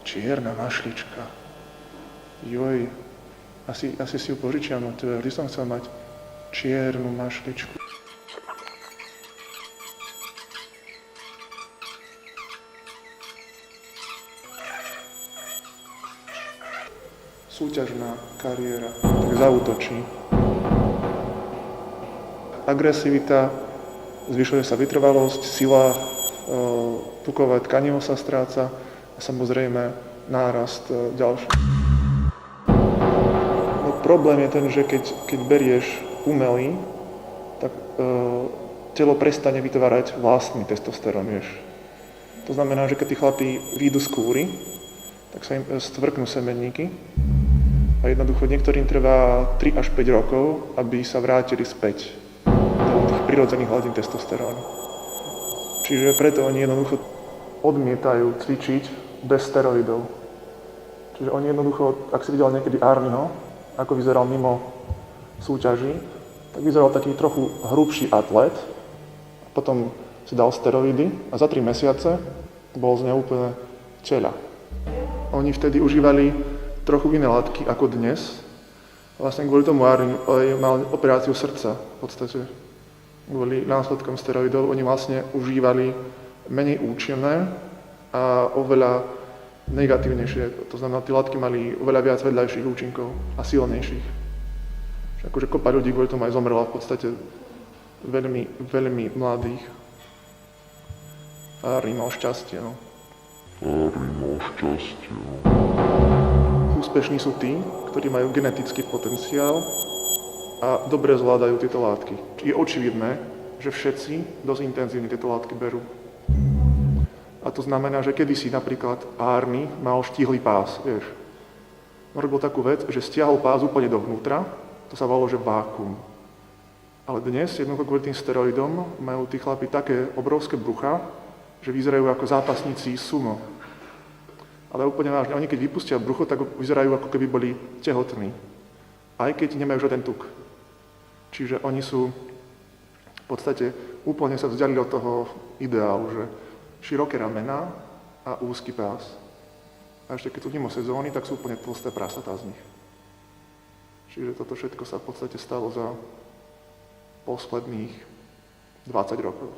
Čierna mašlička. Joj, asi si ju požičiam od teba. Vždy som chcel mať čiernu mašličku. Súťažná kariéra, tak zaútočí. Agresivita, zvyšuje sa vytrvalosť, sila tukové tkanivo sa stráca a samozrejme nárast ďalší. No, problém je ten, že keď berieš umelý, tak telo prestane vytvárať vlastný testosterón, vieš. To znamená, že keď tí chlapí výjdu z kúry, tak sa im stvrknú semenníky a jednoducho niektorým trvá 3 až 5 rokov, aby sa vrátili späť do tých prirodzených hladín testosterónu. Čiže preto oni jednoducho odmietajú cvičiť bez steroidov. Čiže oni jednoducho, ak si videl niekedy Arnieho, ako vyzeral mimo súťaží, tak vyzeral taký trochu hrubší atlét, potom si dal steroidy a za 3 mesiace bol z neho úplne čeľa. Oni vtedy užívali trochu iné látky ako dnes. Vlastne kvôli tomu Arnie mal operáciu srdca v podstate. Kvôli následkom steroidov oni vlastne užívali menej účinné a oveľa negatívnejšie. To znamená, tie látky mali oveľa viac vedľajších účinkov a silnejších. Akože kopa ľudí kvôli tomu aj zomrela v podstate veľmi, veľmi mladých. A Arnie mal šťastie, no. Úspešní sú tí, ktorí majú genetický potenciál a dobre zvládajú tieto látky. Je očividné, že všetci dosť intenzívne tieto látky berú. A to znamená, že kedysi napríklad Arnie mal štíhly pás, vieš. On robil takú vec, že stiahol pás úplne dovnútra, to sa volalo, že vákuum. Ale dnes, jednoducho kvôli tým steroidom, majú tí chlapi také obrovské brucha, že vyzerajú ako zápasníci sumo. Ale úplne vážne, oni keď vypustia brucho, tak vyzerajú ako keby boli tehotní. Aj keď nemajú žiaden tuk. Čiže oni sú v podstate úplne sa vzdialili od toho ideálu, že široké ramená a úzky pás. A ešte keď sú mimo sezóny, tak sú úplne tlsté prasatá z nich. Čiže toto všetko sa v podstate stalo za posledných 20 rokov.